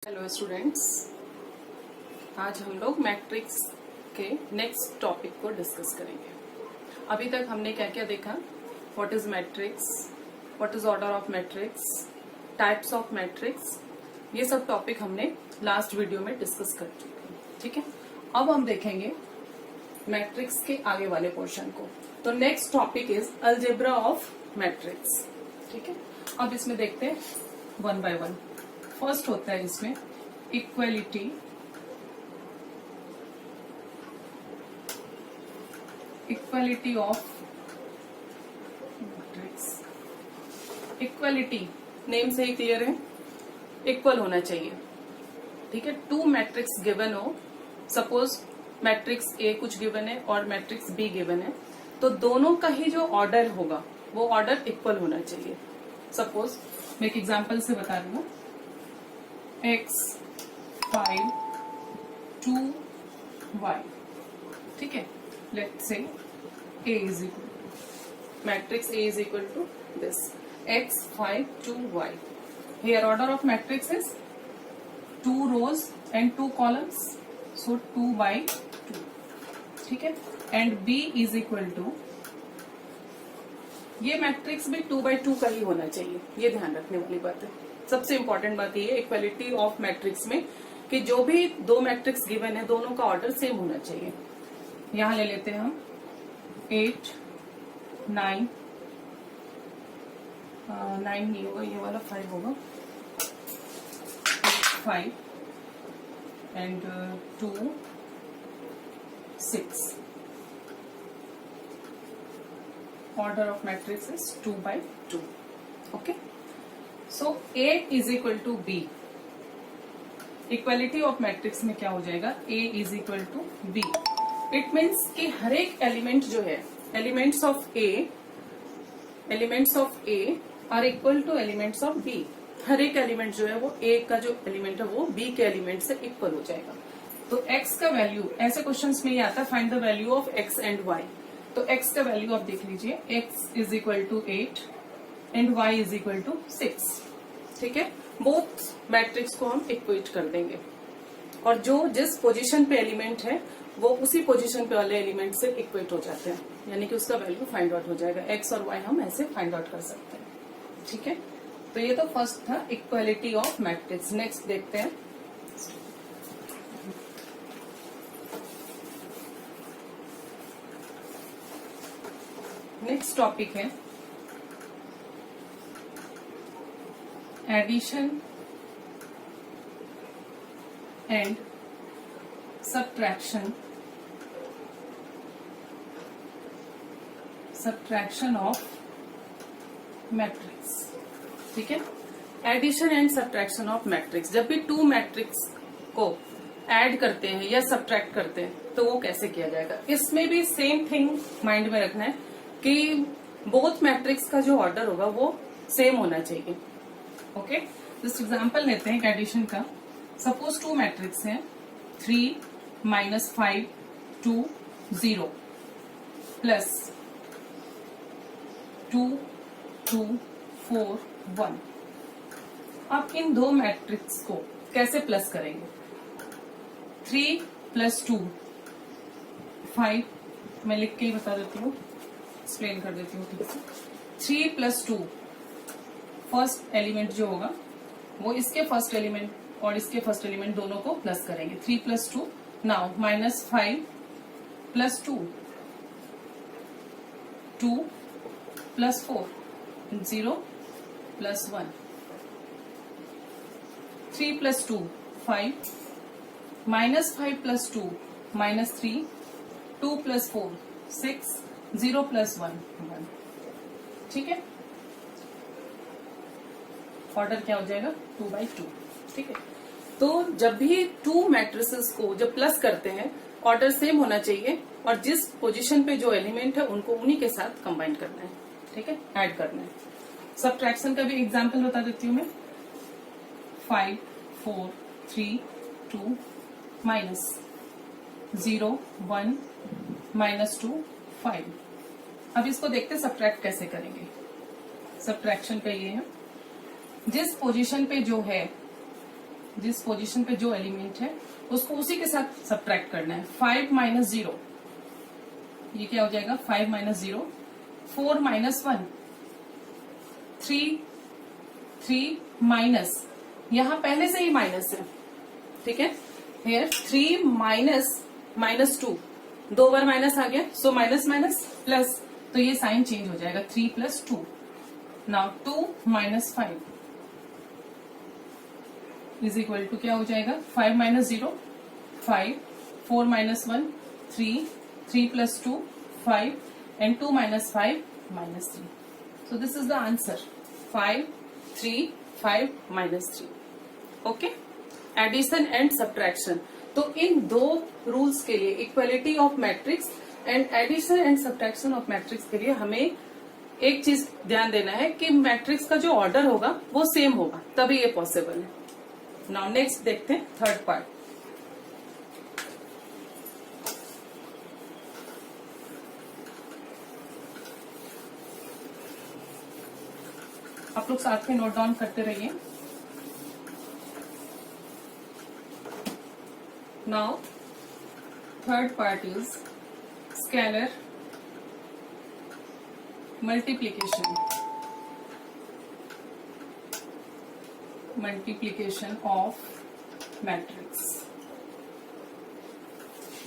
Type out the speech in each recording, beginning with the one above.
Hello students, आज हम लोग मैट्रिक्स के नेक्स्ट टॉपिक को डिस्कस करेंगे। अभी तक हमने क्या क्या देखा? What is matrix, what is order of matrix, types of matrix, ये सब टॉपिक हमने लास्ट वीडियो में डिस्कस कर चुके हैं। ठीक है, अब हम देखेंगे मैट्रिक्स के आगे वाले पोर्शन को। तो next topic is algebra of matrix. ठीक है, अब इसमें देखते हैं वन बाय वन। फर्स्ट होता है इसमें equality of matrix. Equality name से ही क्लियर है, इक्वल होना चाहिए। ठीक है, टू मैट्रिक्स गिवन हो, सपोज मैट्रिक्स ए कुछ गिवन है और मैट्रिक्स बी गिवन है, तो दोनों का ही जो ऑर्डर होगा वो ऑर्डर इक्वल होना चाहिए। सपोज मैं एक एग्जांपल से बता रही हूँ, x 5 2 y। ठीक है, let's say A is equal matrix A is equal to this x 5 2 y। Here order of matrix is 2 rows and 2 columns, so 2 by 2। ठीक है, and B is equal to, ये matrix भी 2 by 2 का ही होना चाहिए, ये ध्यान रखने वाली बात है। सबसे इंपॉर्टेंट बात ये है इक्वलिटी ऑफ मैट्रिक्स में कि जो भी दो मैट्रिक्स गिवन है दोनों का ऑर्डर सेम होना चाहिए। यहां ले लेते हैं हम 8 9 9 नहीं होगा, ये वाला 5 होगा, 5 and 2 6। Order of matrix is 2 by 2। Okay, so A is equal to B। Equality of matrix में क्या हो जाएगा? A is equal to B। It means कि हर एक एलिमेंट जो है, elements of A are equal to elements of B। हर एक एलिमेंट जो है वो A का जो एलिमेंट है वो B के एलिमेंट से इक्वल हो जाएगा। तो X का वैल्यू, ऐसे क्वेश्चंस में ये आता है find the value of X and Y। तो X का वैल्यू आप देख लीजिए, X is equal to 8 and Y is equal to 6। ठीक है, बोथ मैट्रिक्स को हम इक्वेट कर देंगे और जो जिस पोजीशन पे एलिमेंट है वो उसी पोजीशन पे वाले एलिमेंट से इक्वेट हो जाते हैं, यानी कि उसका वैल्यू फाइंड आउट हो जाएगा। X और Y हम ऐसे फाइंड आउट कर सकते हैं। ठीक है, तो ये तो फर्स्ट था इक्वालिटी ऑफ मैट्रिक्स। नेक्स्ट देखते हैं नेक्स्ट टॉपिक है addition and subtraction of matrix. ठीक है, addition and subtraction of matrix. जब भी टू मैट्रिक्स को ऐड करते हैं या सब्ट्रैक्ट करते हैं तो वो कैसे किया जाएगा? इसमें भी सेम थिंग माइंड में रखना है कि बोथ मैट्रिक्स का जो ऑर्डर होगा वो सेम होना चाहिए। ओके, जस्ट एग्जाम्पल लेते हैं एडिशन का। सपोज टू मैट्रिक्स है 3 -5 2 0 प्लस 2 2 4 1। अब इन दो मैट्रिक्स को कैसे प्लस करेंगे? 3 + 2 5, मैं लिख के ही बता देती हूँ, एक्सप्लेन कर देती हूँ ठीक से। 3 + 2, फर्स्ट एलिमेंट जो होगा वो इसके फर्स्ट एलिमेंट और इसके फर्स्ट एलिमेंट दोनों को प्लस करेंगे। 3 + 2, नाउ -5 + 2 2 + 4 0 + 1। 3 + 2 5, -5 + 2 -3, 2 + 4 6, 0 + 1 1। ठीक है, ऑर्डर क्या हो जाएगा? 2 by 2। ठीक है, तो जब भी टू मैट्रिसेस को जब प्लस करते हैं ऑर्डर सेम होना चाहिए और जिस पोजीशन पे जो एलिमेंट है उनको उन्हीं के साथ कंबाइन करना है। ठीक है, ऐड करना है। सब्ट्रैक्शन का भी एग्जांपल बता देती हूँ मैं। 5 4 3 2 -0 1 -2 5। अब इसको देखते सब्ट्रैक्ट कैसे करेंगे। सब्ट्रैक्शन का ये है, जिस पोजीशन पे जो है जिस पोजीशन पे जो एलिमेंट है उसको उसी के साथ सब्ट्रैक्ट करना है। 5 माइनस 0, ये क्या हो जाएगा 5 माइनस 0, 4 माइनस 1, 3 माइनस, यहां पहले से ही माइनस है, ठीक है। हियर 3 माइनस 2, 2 बार माइनस आ गया, सो माइनस माइनस प्लस, तो ये साइन चेंज हो जाएगा 3 plus 2। Now 2 minus 5 is equal to क्या हो जाएगा 5 minus 0, 5, 4 minus 1, 3, 3 plus 2, 5 and 2 minus 5 minus 3। So this is the answer 5, 3, 5 minus 3। Okay, addition and subtraction. तो इन दो रूल्स के लिए, equality of matrix and addition and subtraction of matrix के लिए हमें एक चीज ध्यान देना है कि मैट्रिक्स का जो ऑर्डर होगा वो सेम होगा, तभी ये पॉसिबल है। नाउ नेक्स्ट देखते हैं थर्ड पार्ट। आप लोग साथ में नोट डाउन करते रहिए। Now third part is scalar multiplication of matrix.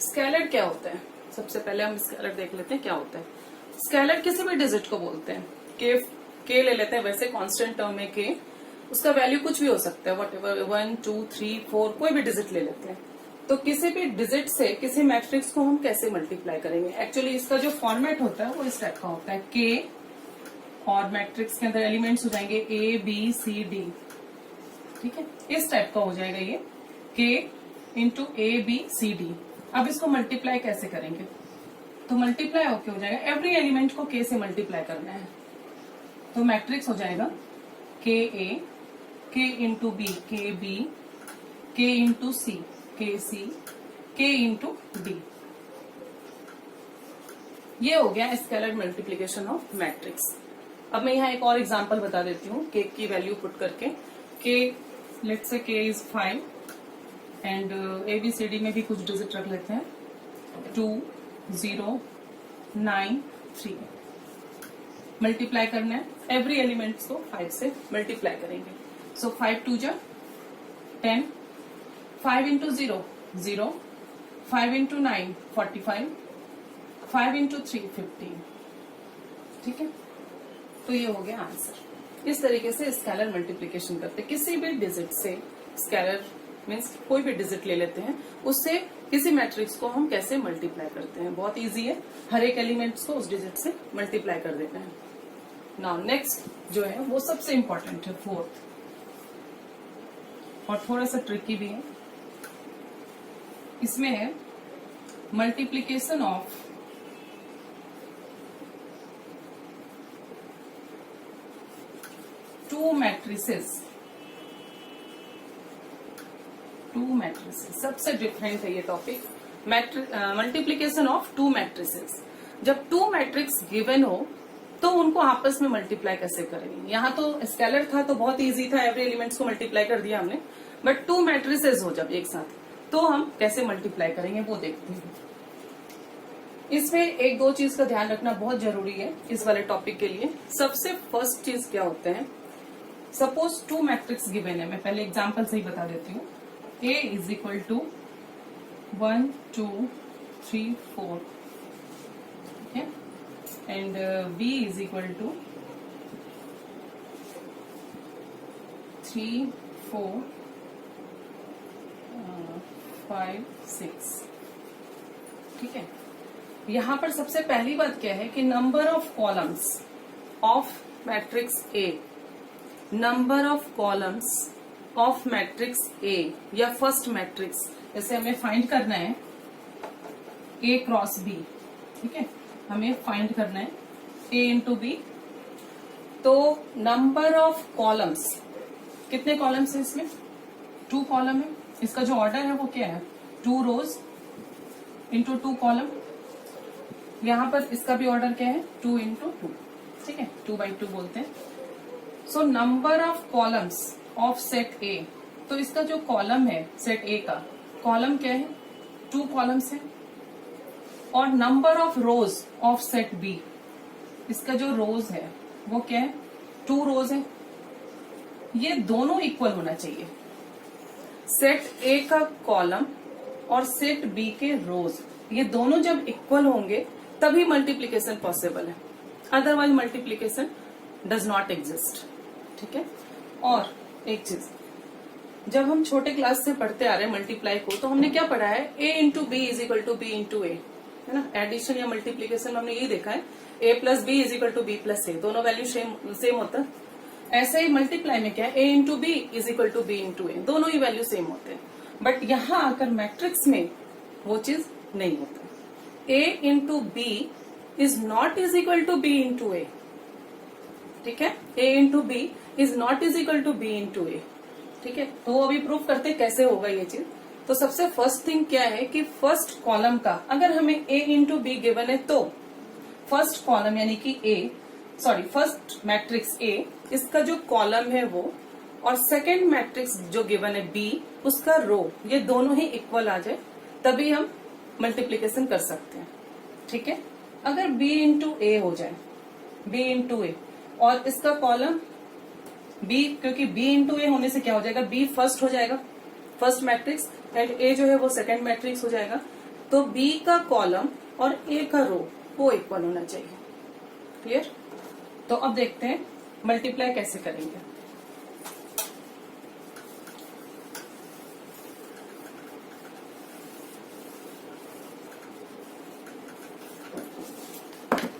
Scalar क्या होता है? सबसे पहले हम स्केलर देख लेते हैं क्या होता है। स्केलर किसी भी डिजिट को बोलते हैं। के ले लेते हैं, वैसे कांस्टेंट टर्म है के, उसका वैल्यू कुछ भी हो सकता है, वट एवर 1, 2, 3, 4, कोई भी डिजिट ले लेते हैं। तो किसी भी डिजिट से किसी मैट्रिक्स को हम कैसे मल्टीप्लाई करेंगे? एक्चुअली इसका जो फॉर्मेट होता है वो इस टाइप का होता है, के और मैट्रिक्स के अंदर एलिमेंट्स हो जाएंगे ए बी सी डी, ठीक है, इस टाइप का हो जाएगा ये, k into A B C D. अब इसको मल्टीप्लाई कैसे करेंगे? तो मल्टीप्लाई होके हो जाएगा, एवरी एलिमेंट को के से मल्टीप्लाई करना है, तो मैट्रिक्स हो जाएगा के ए, के इंटू बी के बी, के इंटू सी के सी, के इंटू डी। ये हो गया स्केलर मल्टीप्लीकेशन ऑफ मैट्रिक्स। अब मैं यहाँ एक और एग्जांपल बता देती हूँ के की वैल्यू पुट करके। के लेट्स से के इज 5 एंड ABCD में भी कुछ डिजिट रख लेते हैं, 2, 0, 9, 3। मल्टीप्लाई करना है, एवरी एलिमेंट्स को 5 से मल्टीप्लाई करेंगे। सो 5 2 जा 10, 5 इंटू 0 0, 5 इंटू 9 45, 5 इंटू 3 15, ठीक है। तो ये हो गया आंसर। इस तरीके से स्केलर मल्टीप्लीकेशन करते हैं, किसी भी डिजिट से। स्केलर मीन्स कोई भी डिजिट ले लेते हैं, उससे किसी मैट्रिक्स को हम कैसे मल्टीप्लाई करते हैं। बहुत इजी है, हर एक एलिमेंट्स को उस डिजिट से मल्टीप्लाई कर देते हैं। नाउ नेक्स्ट जो है वो सबसे इंपॉर्टेंट है, फोर्थ, और थोड़ा सा ट्रिकी भी है। इसमें है मल्टीप्लीकेशन ऑफ टू मैट्रिसेस। सबसे डिफरेंट है ये topic, multiplication of to matrices. जब टू मैट्रिक्स गिवन हो तो उनको आपस में मल्टीप्लाई कैसे करेंगे। यहाँ तो स्केलर था तो बहुत इजी था, एवरी एलिमेंट्स को मल्टीप्लाई कर दिया हमने, बट टू मैट्रिसेस हो जब एक साथ, तो हम कैसे मल्टीप्लाई करेंगे वो देखते हैं। इसमें एक दो चीज का ध्यान रखना बहुत जरूरी है इस वाले टॉपिक के लिए। सबसे फर्स्ट चीज क्या होता है, सपोज टू मैट्रिक्स गिवन है, मैं पहले एग्जांपल से ही बता देती हूँ। A इज इक्वल टू 1 2 3 4, ठीक है, and B is equal to 3 4 5 6, ठीक है। यहां पर सबसे पहली बात क्या है कि number of columns of matrix A, number of columns of matrix A या फर्स्ट मैट्रिक्स, जैसे हमें फाइंड करना है A क्रॉस B, ठीक है, हमें फाइंड करना है A इंटू B। तो नंबर ऑफ कॉलम्स, कितने कॉलम्स है इसमें? 2 कॉलम है। इसका जो ऑर्डर है वो क्या है? 2 रोज इंटू 2 कॉलम। यहां पर इसका भी ऑर्डर क्या है? 2 इंटू 2, ठीक है, 2 by 2 बोलते हैं। So number of columns of set A, तो इसका जो कॉलम है सेट ए का, कॉलम क्या है, 2 कॉलम्स है, और number of rows of set B, इसका जो रोज है वो क्या है, 2 रोज है। ये दोनों इक्वल होना चाहिए, सेट ए का कॉलम और सेट बी के रोज, ये दोनों जब इक्वल होंगे तभी मल्टीप्लीकेशन पॉसिबल है, otherwise multiplication does not exist. ठीक है। और एक चीज, जब हम छोटे क्लास से पढ़ते आ रहे हैं मल्टीप्लाई को, तो हमने क्या पढ़ा है, a into B is equal to B into A, है ना। एडिशन या मल्टीप्लीकेशन में हमने ये देखा है, a plus B is equal to B plus A, दोनों वैल्यू सेम होता है। ऐसे ही मल्टीप्लाई में क्या है, a into B is equal to B into A, दोनों ही वैल्यू सेम होते हैं। बट यहां आकर मैट्रिक्स में वो चीज नहीं होता, a into B is not is equal to B into A. ठीक है, a into B is not is equal to B into A. ठीक है, तो वो अभी प्रूफ करते कैसे होगा ये चीज। तो सबसे फर्स्ट थिंग क्या है कि फर्स्ट कॉलम का अगर हमें a इंटू बी गिवन है, तो फर्स्ट कॉलम यानी कि फर्स्ट मैट्रिक्स A, इसका जो कॉलम है वो, और सेकेंड मैट्रिक्स जो गिवन है B, उसका रो, ये दोनों ही इक्वल आ जाए तभी हम मल्टीप्लीकेशन कर सकते हैं। ठीक है, अगर B इंटू ए हो जाए, B इंटू ए, और इसका कॉलम B, क्योंकि B इंटू ए होने से क्या हो जाएगा, B फर्स्ट हो जाएगा, फर्स्ट मैट्रिक्स, एंड A जो है वो सेकेंड मैट्रिक्स हो जाएगा। तो B का कॉलम और A का रो वो इक्वल होना चाहिए। क्लियर। तो अब देखते हैं मल्टीप्लाई कैसे करेंगे।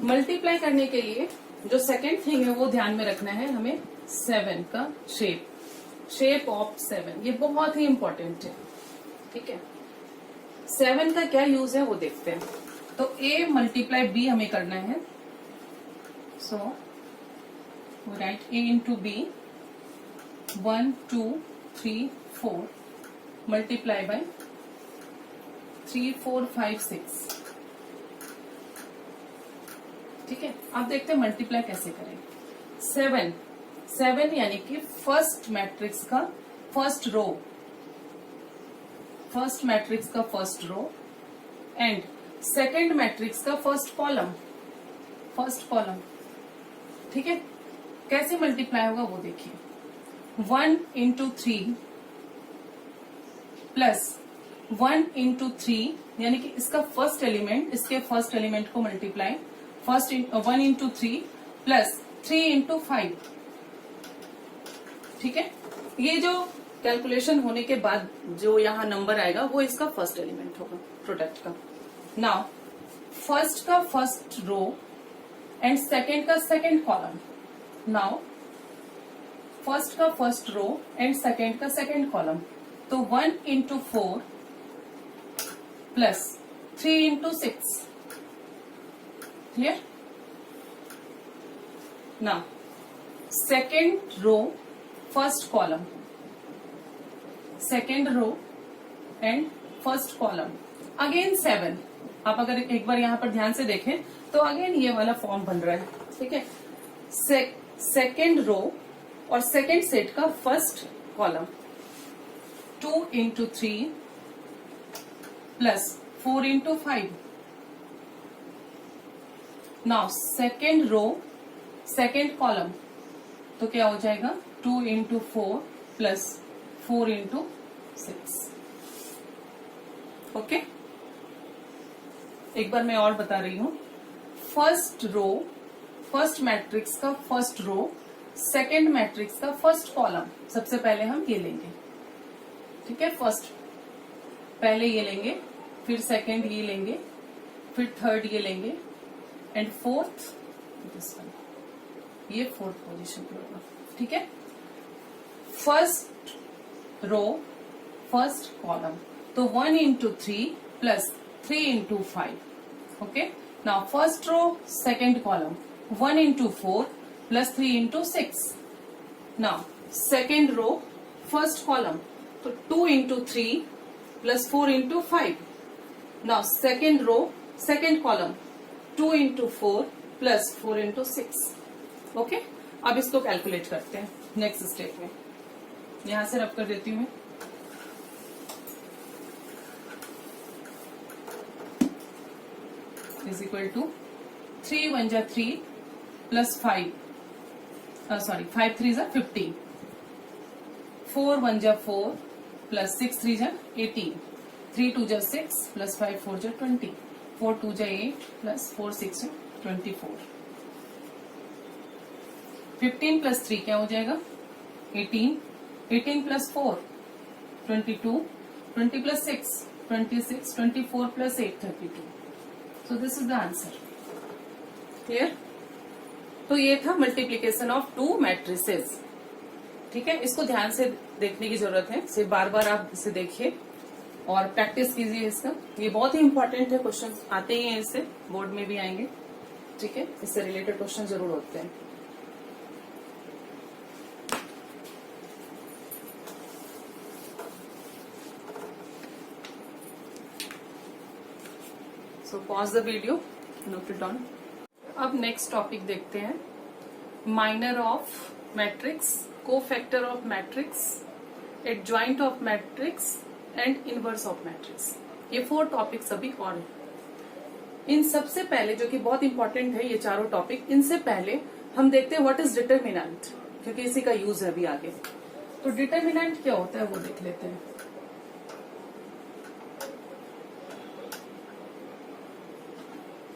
मल्टीप्लाई करने के लिए जो सेकेंड थिंग है वो ध्यान में रखना है हमें, 7 का शेप ऑफ 7, ये बहुत ही इंपॉर्टेंट है। ठीक है, 7 का क्या यूज है वो देखते हैं। तो A मल्टीप्लाई B हमें करना है, so write A into B, 1 2 3 4 multiply by 3 4 5 6। ठीक है, अब देखते हैं मल्टीप्लाई कैसे करें। 7 यानी कि फर्स्ट मैट्रिक्स का फर्स्ट रो, फर्स्ट मैट्रिक्स का first row, and second matrix का फर्स्ट कॉलम। ठीक है, कैसे मल्टीप्लाई होगा वो देखिए, 1 इंटू 3 प्लस 1 इंटू 3, यानी कि इसका फर्स्ट एलिमेंट, इसके फर्स्ट एलिमेंट को मल्टीप्लाई, 1 इंटू 3 प्लस 3 इंटू 5। ठीक है, ये जो कैलकुलेशन होने के बाद जो यहाँ नंबर आएगा वो इसका फर्स्ट एलिमेंट होगा प्रोडक्ट का। नाउ फर्स्ट का फर्स्ट रो एंड सेकेंड का सेकेंड कॉलम। नाउ फर्स्ट का फर्स्ट रो एंड सेकेंड का सेकेंड कॉलम, तो 1 into 4 plus 3 into 6। Clear. Now second row first column, second row and first column, again 7। आप अगर एक बार यहाँ पर ध्यान से देखें तो अगेन ये वाला फॉर्म बन रहा है। ठीक है, सेकेंड रो और सेकेंड सेट का first column, 2 into 3 plus 4 into 5। Now second row second column, तो क्या हो जाएगा, 2 इंटू 4 प्लस 4 इंटू 6। ओके, एक बार मैं और बता रही हूं, फर्स्ट रो, फर्स्ट मैट्रिक्स का फर्स्ट रो, सेकेंड मैट्रिक्स का फर्स्ट कॉलम, सबसे पहले हम ये लेंगे। ठीक है, फर्स्ट पहले ये लेंगे, फिर सेकेंड ये लेंगे, फिर थर्ड ये लेंगे, एंड फोर्थ दिस वन, ये फोर्थ पोजीशन पे होगा। ठीक है, फर्स्ट रो फर्स्ट कॉलम, तो 1 into 3 plus 3 into 5। Okay, now first row second column, 1 into 4 plus 3 into 6। Now second row first column, तो 2 into 3 plus 4 into 5। Now second row second column, 2 into 4 plus 4 into 6। Okay, अब इसको calculate करते हैं next step में। यहां से रब कर देती हूँ मैं। इज इक्वल टू 3 1 जा 3 प्लस 5 5 3 जा 15, 4 1 जा 4 प्लस 6 3 जा 18, 3 2 जा 6 प्लस 5 4 जा 20, 4 2 जा 8 प्लस 4 6 जा 24, 15 प्लस 3 क्या हो जाएगा 18, 18 plus 4 22, 20 plus 6 26, 24 plus 8 32. So this is the answer. Clear? तो ये था मल्टीप्लीकेशन ऑफ टू मैट्रिसेस. ठीक है, इसको ध्यान से देखने की जरूरत है. इसे बार बार आप इसे देखिए और प्रैक्टिस कीजिए इसका. ये बहुत ही इंपॉर्टेंट है. क्वेश्चन आते ही हैं इससे, बोर्ड में भी आएंगे. ठीक है, इससे रिलेटेड क्वेश्चन जरूर होते हैं. So pause the video, note it down. अब नेक्स्ट टॉपिक देखते हैं. Minor of matrix, cofactor of matrix, adjoint of matrix and inverse of matrix. ये 4 टॉपिक्स अभी और हैं. इन सबसे पहले, जो कि बहुत इंपॉर्टेंट है ये चारों टॉपिक, इनसे पहले हम देखते हैं व्हाट इज डिटर्मिनेंट, क्योंकि इसी का यूज है अभी आगे. तो डिटर्मिनेंट क्या होता है वो देख लेते हैं.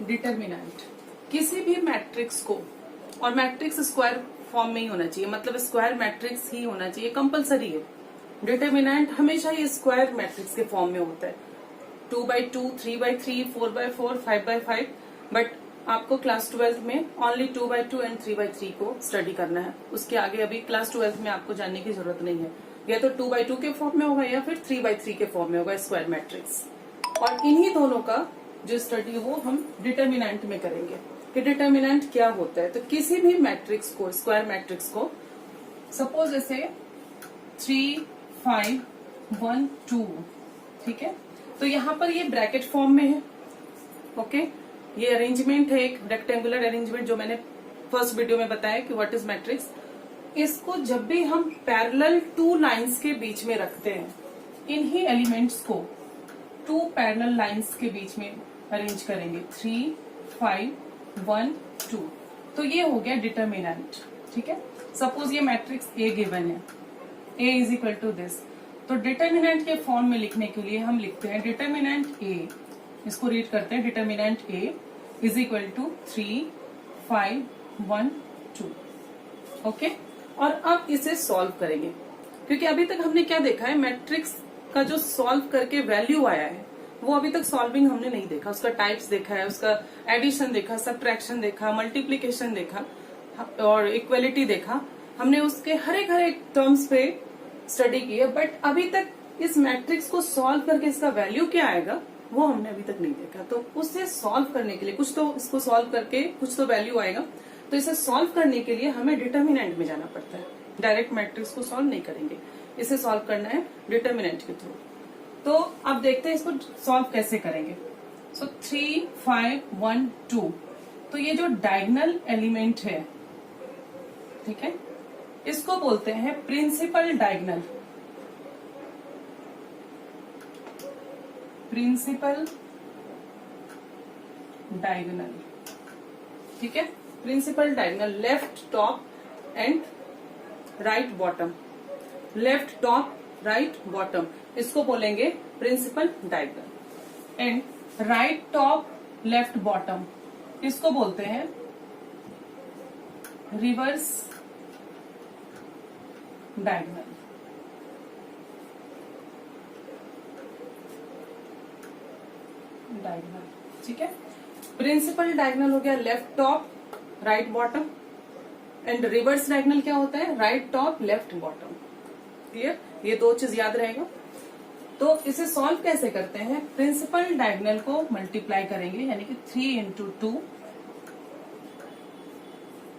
डिटर्मिनेंट किसी भी मैट्रिक्स को, और मैट्रिक्स स्क्वायर फॉर्म में ही होना चाहिए, मतलब स्क्वायर मैट्रिक्स ही होना चाहिए, कंपलसरी है. डिटर्मिनेंट हमेशा ये स्क्वायर मैट्रिक्स के फॉर्म में होता है. 2x2, 3x3, 4x4, 5x5. But आपको क्लास 12th में ओनली 2x2 एंड 3x3 को स्टडी करना है. उसके आगे अभी क्लास 12th में आपको जानने की जरूरत नहीं है. या तो 2x2 के फॉर्म में होगा या फिर 3x3 के फॉर्म में होगा स्क्वायर मैट्रिक्स. और इन्हीं दोनों का जो स्टडी वो हम डिटर्मिनेंट में करेंगे कि डिटर्मिनेंट क्या होता है. तो किसी भी मैट्रिक्स को, स्क्वायर मैट्रिक्स को, सपोज ऐसे 3 5 1 2, ठीक है, तो यहाँ पर ये ब्रैकेट फॉर्म में है. ओके, ये अरेंजमेंट है, एक रेक्टेंगुलर अरेंजमेंट जो मैंने फर्स्ट वीडियो में बताया कि व्हाट इज मैट्रिक्स. इसको जब भी हम पैरेलल 2 लाइंस के बीच में रखते हैं, इन्हीं एलिमेंट्स को 2 पैरेलल लाइंस के बीच में अरेंज करेंगे, 3 5 1 2, तो ये हो गया डिटर्मिनेंट. ठीक है, सपोज ये मैट्रिक्स ए गिवन है, ए इज इक्वल टू दिस. तो डिटर्मिनेंट के फॉर्म में लिखने के लिए हम लिखते हैं डिटर्मिनेंट ए, इसको रीड करते हैं, determinant A is equal to 3 5 1 2. Okay, और अब इसे सॉल्व करेंगे, क्योंकि अभी तक हमने क्या देखा है, मैट्रिक्स का जो सॉल्व करके वैल्यू आया है वो अभी तक सॉल्विंग हमने नहीं देखा. उसका टाइप्स देखा है, उसका एडिशन देखा, सब्ट्रैक्शन देखा, मल्टीप्लीकेशन देखा और इक्वलिटी देखा. हमने उसके हर एक टर्म्स पे स्टडी की है. बट अभी तक इस मैट्रिक्स को सॉल्व करके इसका वैल्यू क्या आएगा वो हमने अभी तक नहीं देखा. तो उससे सॉल्व करने के लिए, कुछ तो इसको सॉल्व करके कुछ तो वैल्यू आएगा, तो इसे सॉल्व करने के लिए हमें डिटर्मिनेंट में जाना पड़ता है. डायरेक्ट मैट्रिक्स को सॉल्व नहीं करेंगे, इसे सॉल्व करना है डिटर्मिनेंट के थ्रू. तो अब देखते हैं इसको सॉल्व कैसे करेंगे. सो 3 5 1 2, तो ये जो डायगोनल एलिमेंट है, ठीक है, इसको बोलते हैं प्रिंसिपल डायगोनल. प्रिंसिपल डायगोनल, ठीक है, principal diagonal, left top and right bottom, left top right bottom, इसको बोलेंगे principal diagonal. And right top left bottom, इसको बोलते हैं रिवर्स डायगोनल. डायगोनल, ठीक है. प्रिंसिपल डायगोनल हो गया left top right bottom, and reverse diagonal क्या होता है, right top left bottom. Clear, ये 2 चीज याद रहेगा. तो इसे सॉल्व कैसे करते हैं, प्रिंसिपल डायगोनल को मल्टीप्लाई करेंगे, यानी कि 3 इंटू 2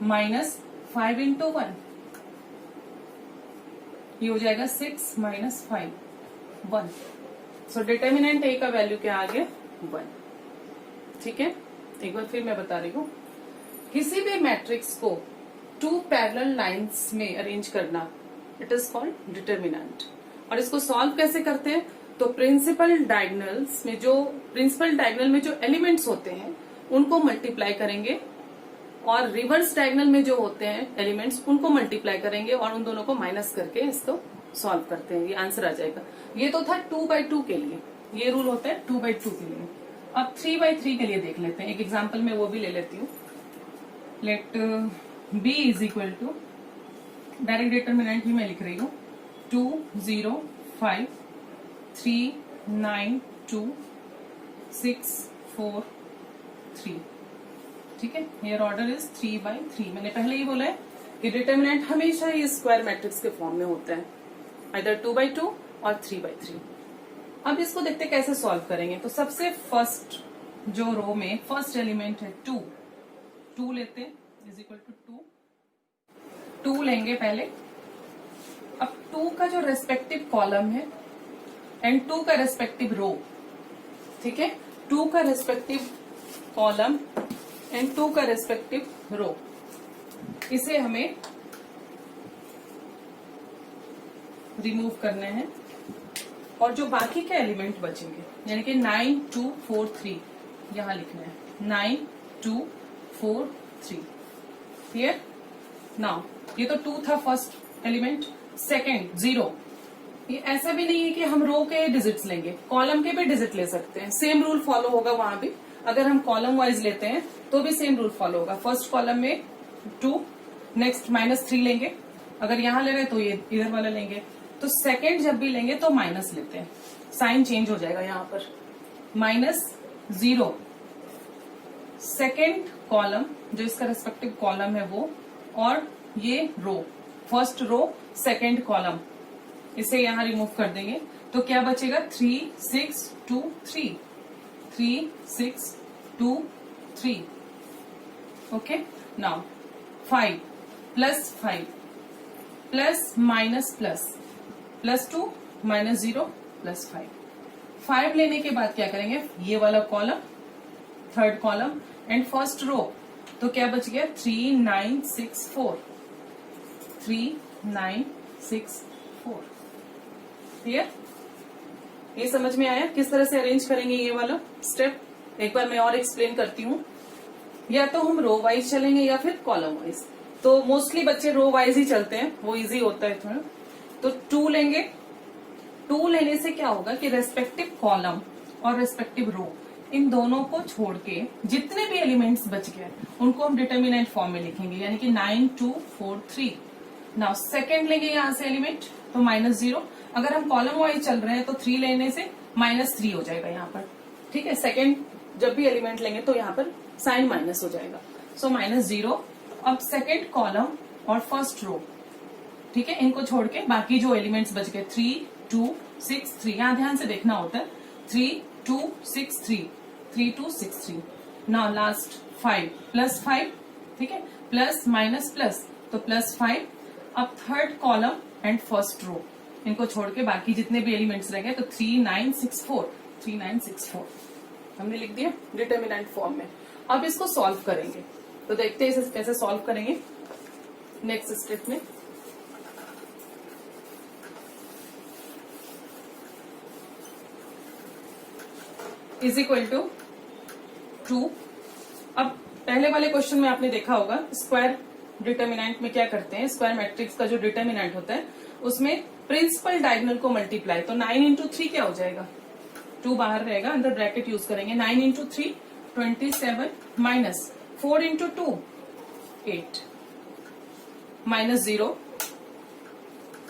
माइनस 5 इंटू 1, ये हो जाएगा 6 माइनस 5 1. सो डिटर्मिनेंट ए का वैल्यू क्या आ गया 1. ठीक है, एक बार फिर मैं बता रही हूँ, किसी भी मैट्रिक्स को 2 पैरेलल लाइंस में अरेंज करना, इट इज कॉल्ड डिटर्मिनेंट. और इसको सॉल्व कैसे करते हैं, तो प्रिंसिपल डायगोनल में जो एलिमेंट्स होते हैं उनको मल्टीप्लाई करेंगे और रिवर्स डायगोनल में जो होते हैं एलिमेंट्स उनको मल्टीप्लाई करेंगे और उन दोनों को माइनस करके इसको सॉल्व करते हैं, ये आंसर आ जाएगा। ये तो था 2/2 के लिए, ये रूल होता है 2/2 के लिए। अब 3/3 के लिए देख लेते हैं, एक एग्जाम्पल में वो भी ले लेती हूँ। Let b is equal to, direct determinant ही मैं लिख रही हूँ, 2 0 5 3 9 2 6 4 3। ठीक है, हियर ऑर्डर इज 3/3। मैंने पहले ही बोला है कि डिटर्मिनेंट हमेशा ही स्क्वायर मैट्रिक्स के फॉर्म में होता है, आइदर 2/2 और 3/3। अब इसको देखते कैसे सॉल्व करेंगे। तो सबसे फर्स्ट जो रो में फर्स्ट एलिमेंट है 2 लेते हैं, इज इक्वल टू 2 लेंगे पहले। अब 2 का जो रेस्पेक्टिव कॉलम है एंड 2 का रेस्पेक्टिव रो, ठीक है, 2 का रेस्पेक्टिव कॉलम एंड 2 का रेस्पेक्टिव रो, इसे हमें रिमूव करने हैं और जो बाकी के एलिमेंट बचेंगे यानी कि 9 2 4 3 यहां लिखना है, 9 2 4 3। क्लियर? नाउ ये तो 2 था फर्स्ट एलिमेंट। सेकेंड 0, ये ऐसा भी नहीं है कि हम रो के डिजिट्स लेंगे, कॉलम के भी डिजिट ले सकते हैं, सेम रूल फॉलो होगा वहां भी। अगर हम कॉलम वाइज लेते हैं तो भी सेम रूल फॉलो होगा। फर्स्ट कॉलम में 2, नेक्स्ट -3 लेंगे, अगर यहां ले रहे तो ये इधर वाला लेंगे। तो सेकेंड जब भी लेंगे तो माइनस लेते हैं, साइन चेंज हो जाएगा यहां पर, -0 सेकेंड कॉलम जो इसका रेस्पेक्टिव कॉलम है वो, और ये row first row second column, इसे यहां रिमूव कर देंगे तो क्या बचेगा 3 6 2 3, 3 6 2 3। Okay, now 5 +5 plus minus plus +2 -0 +5। 5 लेने के बाद क्या करेंगे, ये वाला column third column and first row, तो क्या बच गया 3 9 6 4, 3 9 6 4। क्लियर? ये समझ में आया किस तरह से अरेंज करेंगे ये वाला स्टेप? एक बार मैं और एक्सप्लेन करती हूँ। या तो हम रो वाइज चलेंगे या फिर कॉलम वाइज। तो मोस्टली बच्चे रो वाइज ही चलते हैं, वो इजी होता है थोड़ा। तो 2 लेंगे, 2 लेने से क्या होगा कि रेस्पेक्टिव कॉलम और रेस्पेक्टिव रो इन दोनों को छोड़ के जितने भी एलिमेंट्स बच गए उनको हम डिटर्मिनेंट फॉर्म में लिखेंगे, यानी कि 9 2 4 3। नाउ सेकेंड लेंगे यहां से एलिमेंट तो -0, अगर हम कॉलम वाइज चल रहे हैं तो 3 लेने से -3 हो जाएगा यहाँ पर। ठीक है, सेकेंड जब भी एलिमेंट लेंगे तो यहाँ पर साइन माइनस हो जाएगा, सो -0। अब सेकेंड कॉलम और फर्स्ट रो, ठीक है, इनको छोड़ के बाकी जो एलिमेंट्स बच गए 3 2 6 3, यहां ध्यान से देखना होता है, 3 2 6 3, 3 2 6 3। नाउ लास्ट 5 +5, ठीक है, प्लस माइनस प्लस तो +5। अब third column and first row, इनको छोड़ के बाकी जितने भी एलिमेंट्स रह गए तो 3 9 6 4, 3 9 6 4 हमने लिख दिया डिटर्मिनेंट फॉर्म में। अब इसको सॉल्व करेंगे, तो देखते हैं इसे कैसे सॉल्व करेंगे नेक्स्ट स्टेप में। Is equal to 2। अब पहले वाले क्वेश्चन में आपने देखा होगा स्क्वायर डिटर्मिनेंट में क्या करते हैं, स्क्वायर मैट्रिक्स का जो डिटर्मिनेंट होता है उसमें प्रिंसिपल डायगोनल को मल्टीप्लाई, तो 9 × 3 क्या हो जाएगा, 2 बाहर रहेगा, अंदर ब्रैकेट यूज करेंगे, 9 × 3 27 minus 4 × 2 8 -0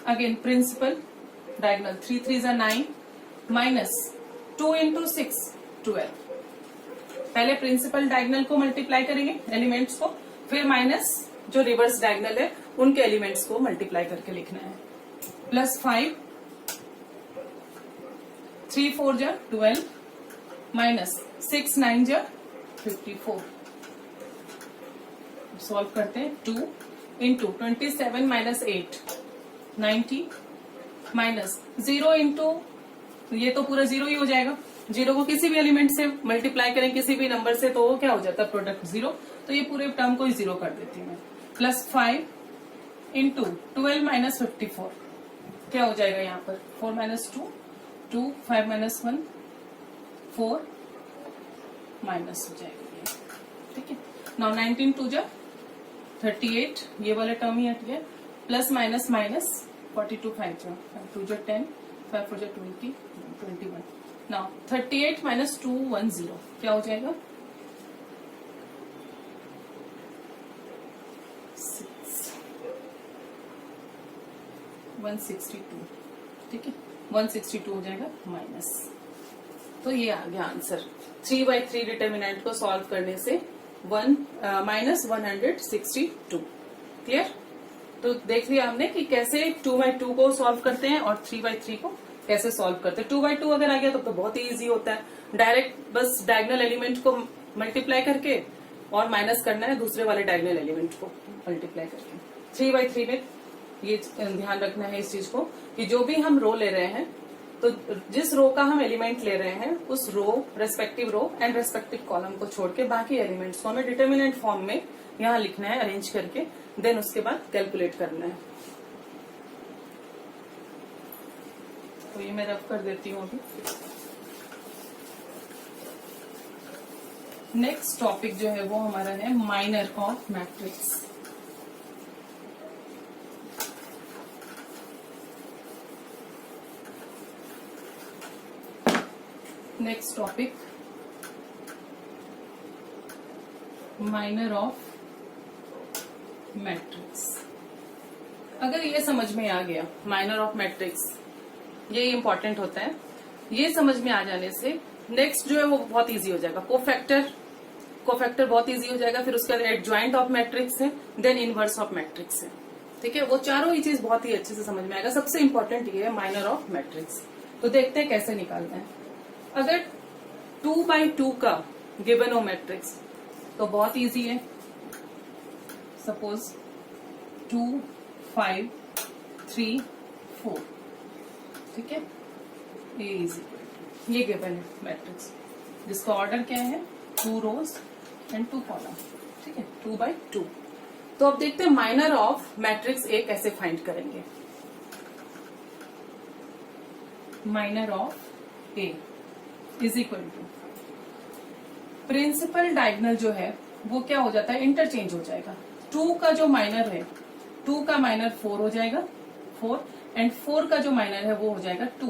again principal diagonal, 3 3 = 9 minus 2 × 6 12। पहले प्रिंसिपल डायगोनल को मल्टीप्लाई करेंगे एलिमेंट्स को, फिर माइनस जो रिवर्स डायगोनल है उनके एलिमेंट्स को मल्टीप्लाई करके लिखना है। +5 3 4 = 12 माइनस 6 9 = 54। सॉल्व करते हैं, 2 × 27 माइनस 8 90 माइनस 0 × ये तो पूरा 0 ही हो जाएगा, 0 को किसी भी एलिमेंट से मल्टीप्लाई करें किसी भी नंबर से तो वो क्या हो जाता है प्रोडक्ट 0, तो ये पूरे टर्म को ही 0 कर देती हूँ मैं। +5 × 12 माइनस 54 क्या हो जाएगा यहाँ पर, 4 - 2 2 5 - 1 4 माइनस हो जाएगा। ठीक है। नाउ 19 टू जा 38, ये वाला टर्म ही हट गया, प्लस माइनस माइनस 42 5 जा 5 टू जा 10 5 4 जा 20 21। नाउ 38 माइनस 210 क्या हो जाएगा 162, ठीक है 162 हो जाएगा माइनस। तो ये आ गया आंसर 3/3 डिटर्मिनेंट को सॉल्व करने से माइनस 162। क्लियर। तो देख लिया हमने कि कैसे 2/2 को सॉल्व करते हैं और 3/3 को कैसे सॉल्व करते हैं। 2/2 अगर आ गया तो बहुत ही इजी होता है, डायरेक्ट बस डायगोनल एलिमेंट को मल्टीप्लाई करके और माइनस करना है दूसरे वाले डायगोनल एलिमेंट को मल्टीप्लाई करके। 3/3 में ये ध्यान रखना है इस चीज को कि जो भी हम रो ले रहे हैं तो जिस रो का हम एलिमेंट ले रहे हैं उस respective row and respective column को छोड़ के बाकी एलिमेंट्स को हमें डिटर्मिनेंट फॉर्म में यहाँ लिखना है अरेंज करके, देन उसके बाद कैलकुलेट करना है। तो ये मैं रफ कर देती हूँ अभी। नेक्स्ट टॉपिक जो है वो हमारा है minor of matrix. Next topic minor of matrix. अगर ये समझ में आ गया माइनर ऑफ मैट्रिक्स, ये इंपॉर्टेंट होता है, ये समझ में आ जाने से नेक्स्ट जो है वो बहुत इजी हो जाएगा। कोफैक्टर बहुत इजी हो जाएगा, फिर उसके बाद एडजॉइंट ऑफ मैट्रिक्स है, देन इनवर्स ऑफ मैट्रिक्स है। ठीक है, वो चारों ही चीज बहुत ही अच्छे से समझ में आएगा। सबसे इंपॉर्टेंट ये है माइनर ऑफ मैट्रिक्स। तो देखते हैं कैसे निकालना है। अगर 2/2 का गिवन हो मैट्रिक्स तो बहुत इजी है। सपोज 2 5 3 4, ठीक है, ये इजी, ये गिवन है मैट्रिक्स जिसका ऑर्डर क्या है 2 रोज एंड 2 कॉलम, ठीक है, 2/2। तो अब देखते हैं माइनर ऑफ मैट्रिक्स ए कैसे फाइंड करेंगे। Minor of A is equal to principal diagonal जो है वो क्या हो जाता है, इंटरचेंज हो जाएगा। 2 का जो माइनर है, 2 का माइनर 4 हो जाएगा 4, एंड 4 का जो माइनर है वो हो जाएगा 2।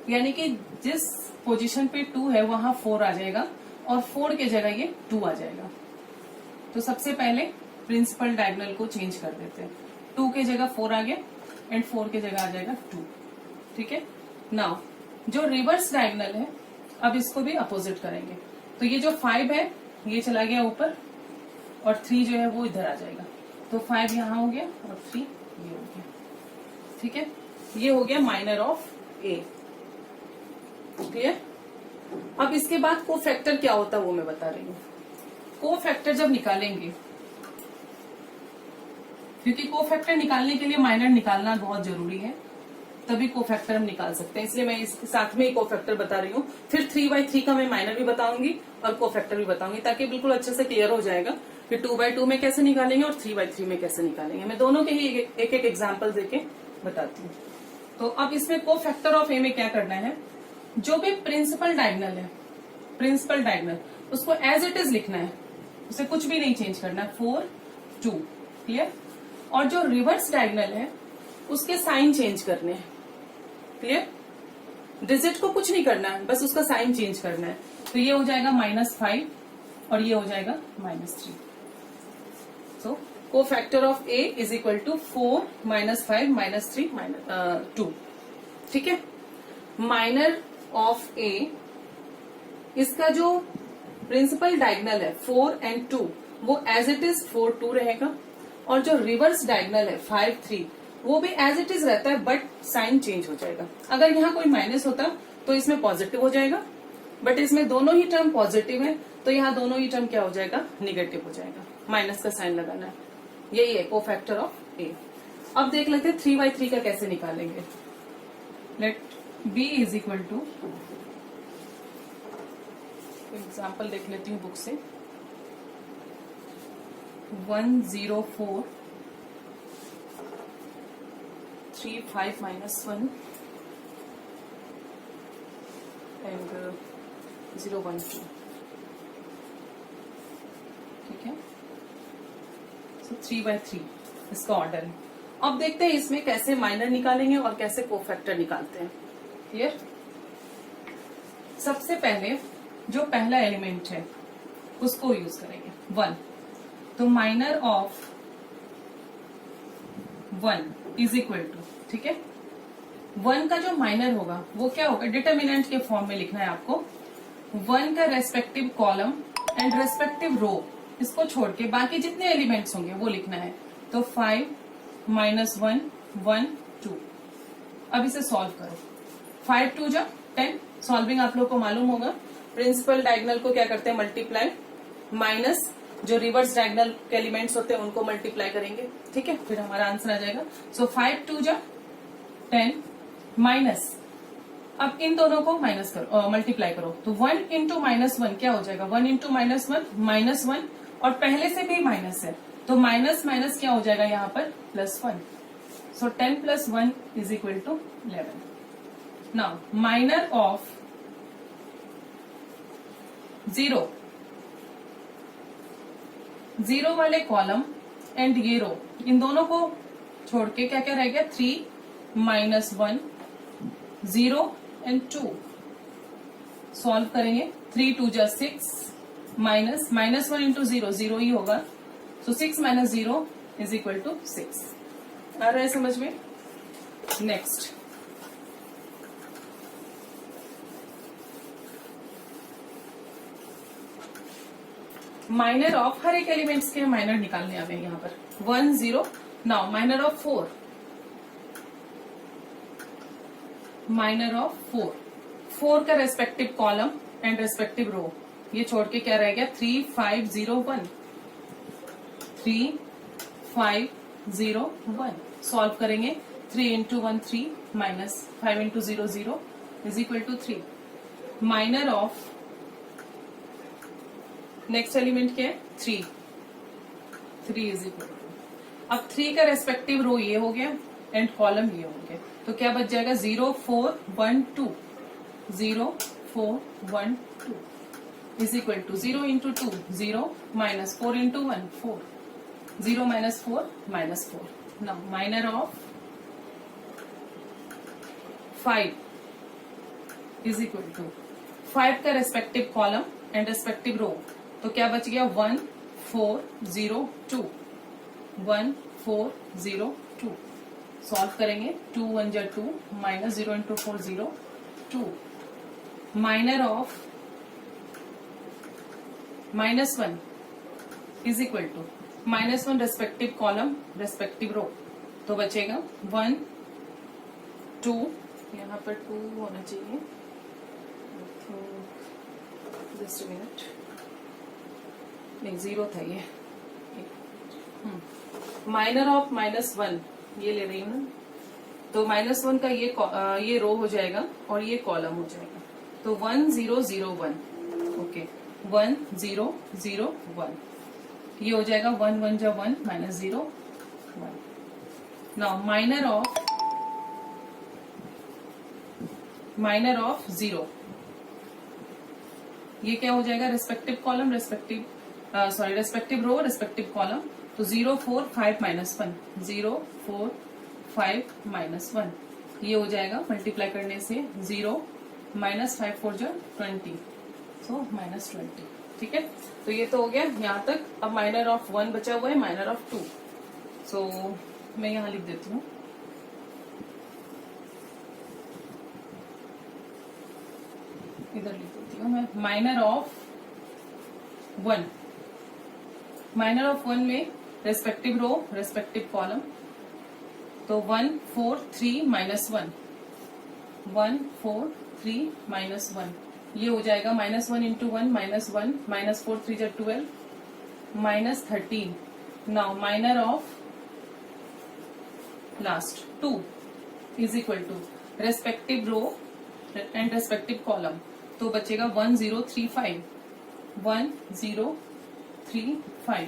यानी कि जिस पोजीशन पे 2 है वहां 4 आ जाएगा और 4 के जगह ये 2 आ जाएगा। तो सबसे पहले प्रिंसिपल डायगोनल को चेंज कर देते हैं। 2 के जगह 4 आ गया एंड 4 के जगह आ जाएगा 2, ठीक है। नाउ जो रिवर्स डायगोनल है, अब इसको भी अपोजिट करेंगे। तो ये जो 5 है ये चला गया ऊपर और 3 जो है वो इधर आ जाएगा। तो 5 यहां हो गया और 3 ये हो गया, ठीक है। ये हो गया माइनर ऑफ ए। क्लियर। अब इसके बाद कोफैक्टर क्या होता है वो मैं बता रही हूँ। कोफैक्टर जब निकालेंगे, क्योंकि कोफैक्टर निकालने के लिए माइनर निकालना बहुत जरूरी है, तभी कोफैक्टर हम निकाल सकते हैं, इसलिए मैं इसके साथ में ही कोफैक्टर बता रही हूँ। फिर 3/3 का मैं माइनर भी बताऊंगी और कोफैक्टर भी बताऊंगी, ताकि बिल्कुल अच्छे से क्लियर हो जाएगा कि 2/2 में कैसे निकालेंगे और 3/3 में कैसे निकालेंगे। मैं दोनों के ही एक एक एग्जाम्पल देके बताती हूँ। तो अब इसमें कोफैक्टर ऑफ ए में क्या करना है, जो भी प्रिंसिपल डायगोनल है, प्रिंसिपल डायगोनल उसको एज इट इज लिखना है, उसे कुछ भी नहीं चेंज करना है। 4 2, क्लियर। और जो रिवर्स डायगोनल है उसके साइन चेंज करने हैं, क्लियर। डिजिट को कुछ नहीं करना है, बस उसका साइन चेंज करना है। तो ये हो जाएगा -5 और ये हो जाएगा -3। So cofactor of A is equal to 4 -5 -3 2, ठीक है। माइनर ऑफ ए, इसका जो प्रिंसिपल डायगोनल है 4 एंड 2 वो एज इट इज 4 2 रहेगा, और जो रिवर्स डायगोनल है 5 3 वो भी एज इट इज रहता है, बट साइन चेंज हो जाएगा। अगर यहाँ कोई माइनस होता तो इसमें पॉजिटिव हो जाएगा, बट इसमें दोनों ही टर्म पॉजिटिव है तो यहाँ दोनों ही टर्म क्या हो जाएगा, निगेटिव हो जाएगा। माइनस का साइन लगाना है, यही है कोफैक्टर ऑफ ए। अब देख लेते हैं 3/3 का कैसे निकालेंगे। Let B is equal to, example देख लेती हूँ बुक से, 104 3 5 -1 and 0 1 2, ठीक ठीक है। सो 3/3 इसका ऑर्डर है। अब देखते हैं इसमें कैसे माइनर निकालेंगे और कैसे कोफैक्टर निकालते हैं। क्लियर? सबसे पहले जो पहला एलिमेंट है उसको यूज करेंगे 1। तो minor of 1 is equal to, ठीक है, 1 का जो माइनर होगा वो क्या होगा, डिटर्मिनेंट के फॉर्म में लिखना है आपको। 1 का रेस्पेक्टिव कॉलम एंड रेस्पेक्टिव रो, इसको छोड़ के बाकी जितने एलिमेंट्स होंगे वो लिखना है। तो 5 -1 1 2। अब इसे सॉल्व करो। 5 2 जा 10। सॉल्विंग आप लोग को मालूम होगा, प्रिंसिपल डायगोनल को क्या करते हैं, मल्टीप्लाई, माइनस जो रिवर्स डायगोनल के एलिमेंट्स होते हैं उनको मल्टीप्लाई करेंगे, ठीक है, फिर हमारा आंसर आ जाएगा। सो 5 2 जा 10 माइनस, अब इन दोनों को माइनस करो, मल्टीप्लाई करो। तो 1 इंटू -1 क्या हो जाएगा, 1 इंटू -1 -1, और पहले से भी माइनस है तो माइनस माइनस क्या हो जाएगा यहाँ पर, +1। So 10 + 1 is equal to 11। Now minor of 0 वाले कॉलम एंड ये रो, इन दोनों को छोड़ के क्या क्या रह गया, 3 -1 0 एंड 2। सॉल्व करेंगे। 3 2 जा 6, -1 इंटू 0 0 ही होगा। सो 6 - 0 इज इक्वल टू 6। आ रहा है समझ में? नेक्स्ट, माइनर ऑफ, हर एक एलिमेंट्स के माइनर निकालने आ गए यहाँ पर। 1 0। Now minor of 4, minor of 4 का रेस्पेक्टिव कॉलम एंड रेस्पेक्टिव रो, ये छोड़ के क्या रह गया, 3 5 0 1 3 5 0 1। सॉल्व करेंगे। 3 into 1 3 minus 5 into 0 0 is equal to 3। Minor of next element क्या है, 3 इज इक्वल टू, अब 3 का रेस्पेक्टिव रो ये हो गया एंड कॉलम ये हो गया, तो क्या बच जाएगा, 0 4 1 2 0 4 1 2 is equal to 0 into 2 0 -4 into 1 4 0 -4 -4। Now minor of 5 is equal to 5 का respective column and respective row, तो क्या बच गया, 1 4 0 2 1 4 0 2। सॉल्व करेंगे। 2 1 जा 2 -0 into 4 0 2। Minor of -1 is equal to -1 respective column respective row, तो बचेगा 1 2, यहाँ पर 2 होना चाहिए, जस्ट अ मिनट, नहीं 0 था ये। माइनर ऑफ -1 ये ले रही हूँ ना, तो -1 का ये रो हो जाएगा और ये कॉलम हो जाएगा, तो 1 0 0 1। ओके, 1 0 0 1 ये हो जाएगा, 1 1 जा 1 -0 1। नाउ माइनर ऑफ 0, ये क्या हो जाएगा, रेस्पेक्टिव कॉलम रेस्पेक्टिव रो रेस्पेक्टिव कॉलम, तो 0 4 5 -1 0 4 5 -1 ये हो जाएगा, मल्टीप्लाई करने से 0 -5 4 जा 20, सो -20। ठीक है, तो ये तो हो गया यहाँ तक। अब माइनर ऑफ 1 बचा हुआ है, माइनर ऑफ 2। सो मैं यहाँ लिख देती हूँ, इधर लिख देती हूँ मैं, माइनर ऑफ 1। माइनर ऑफ 1 में रेस्पेक्टिव रो रेस्पेक्टिव कॉलम, तो 1 4 3 -1 1 4 3 -1 ये हो जाएगा, -1 इंटू 1 -1 -4 3 जा 12 -13। Now minor of last 2 is equal to respective row and respective column, तो बचेगा 1 0 3 5 1 0 3 5।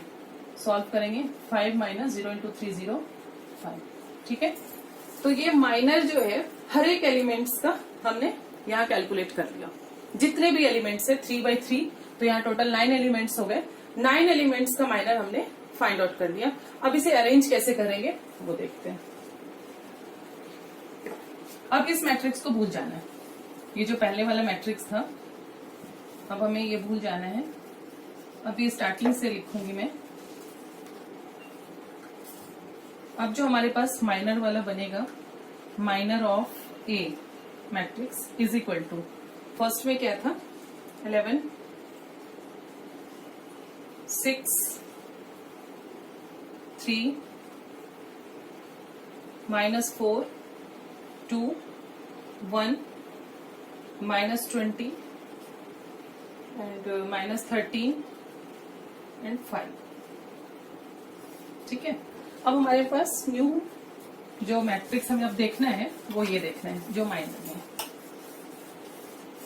सॉल्व करेंगे, 5 -0 इंटू 3 0 5। ठीक है, तो ये माइनर जो है हर एक एलिमेंट्स का हमने यहाँ कैलकुलेट कर लिया, जितने भी एलिमेंट्स है 3/3, तो यहाँ टोटल 9 एलिमेंट्स हो गए। 9 एलिमेंट्स का माइनर हमने फाइंड आउट कर लिया। अब इसे अरेंज कैसे करेंगे वो देखते हैं। अब इस मैट्रिक्स को भूल जाना है, ये जो पहले वाला मैट्रिक्स था अब हमें ये भूल जाना है। अब ये स्टार्टिंग से लिखूंगी मैं। अब जो हमारे पास माइनर वाला बनेगा, minor of a matrix is equal to, first में क्या था 11 6 3 -4 2 1 -20 एंड -13 एंड 5। ठीक है, अब हमारे पास न्यू जो मैट्रिक्स हमें अब देखना है वो ये देखना है जो माइनर में।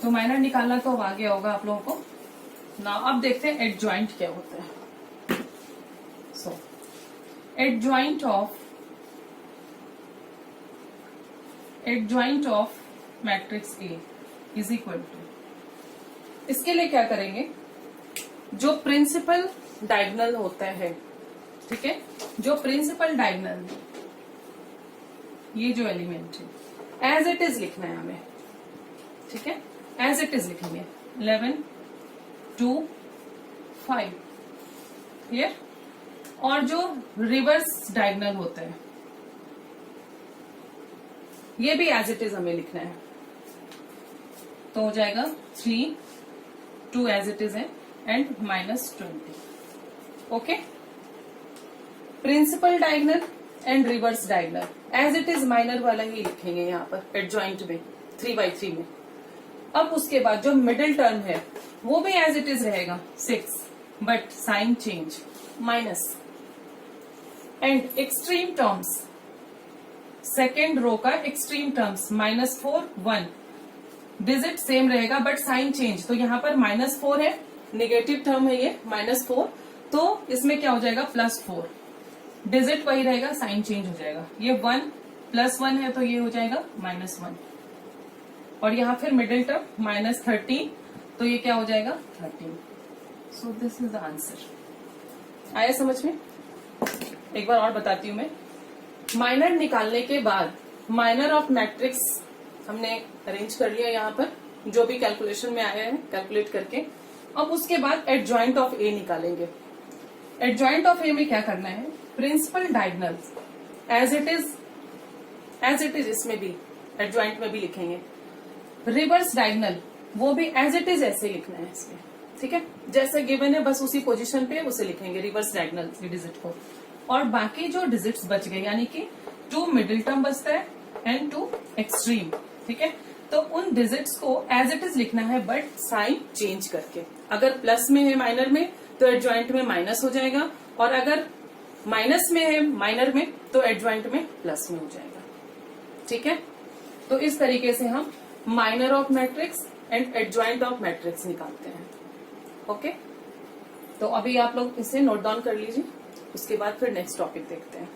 तो माइनर निकालना तो अब आ गया होगा आप लोगों को ना। अब देखते हैं एडजॉइंट क्या होता है। So adjoint of matrix A is equal to, इसके लिए क्या करेंगे, जो प्रिंसिपल डायगोनल होता है, ठीक है, जो प्रिंसिपल डायगोनल ये जो एलिमेंट है एज इट इज लिखना है हमें। ठीक है, एज इट इज लिखेंगे 11 2 5, क्लियर। और जो रिवर्स डायगोनल होता है ये भी एज इट इज हमें लिखना है। तो हो जाएगा 3 2 एज इट इज है and -20। Okay, principal diagonal and reverse diagonal as it is minor वाला ही लिखेंगे यहाँ पर एडजॉइंट में 3/3 में। अब उसके बाद जो मिडिल टर्म है वो भी एज इट इज रहेगा 6, but sign change minus. And extreme terms, second row का एक्सट्रीम टर्म्स -4 1, डिजिट सेम रहेगा बट साइन चेंज। तो यहाँ पर -4 है, नेगेटिव टर्म है ये -4, तो इसमें क्या हो जाएगा +4, डिजिट वही रहेगा, साइन चेंज हो जाएगा। ये 1 +1 है तो ये हो जाएगा -1, और यहाँ फिर मिडिल टर्म -13, तो ये क्या हो जाएगा 13। सो दिस इज द आंसर। आया समझ में? एक बार और बताती हूँ मैं। माइनर निकालने के बाद माइनर ऑफ मैट्रिक्स हमने अरेंज कर लिया यहाँ पर, जो भी कैलकुलेशन में आया है कैलकुलेट करके। अब उसके बाद एडजॉइंट ऑफ ए निकालेंगे। एडजॉइंट ऑफ ए में क्या करना है, principal diagonal as it is इसमें भी एडजॉइंट में भी लिखेंगे। रिवर्स डायगोनल वो भी एज इट इज ऐसे लिखना है इसमें। ठीक है, जैसे गिवन है बस उसी पोजीशन पे उसे लिखेंगे रिवर्स डायगोनल डिजिट को। और बाकी जो डिजिट्स बच गए यानी कि 2 मिडिल टर्म बचता है एंड 2 एक्सट्रीम। ठीक है, तो उन डिजिट्स को एज इट इज लिखना है बट साइन चेंज करके। अगर प्लस में है माइनर में तो एडजॉइंट में माइनस हो जाएगा, और अगर माइनस में है माइनर में तो एडजॉइंट में प्लस में हो जाएगा। ठीक है, तो इस तरीके से हम minor of matrix and adjoint of matrix निकालते हैं। ओके, तो अभी आप लोग इसे नोट डाउन कर लीजिए, उसके बाद फिर नेक्स्ट टॉपिक देखते हैं।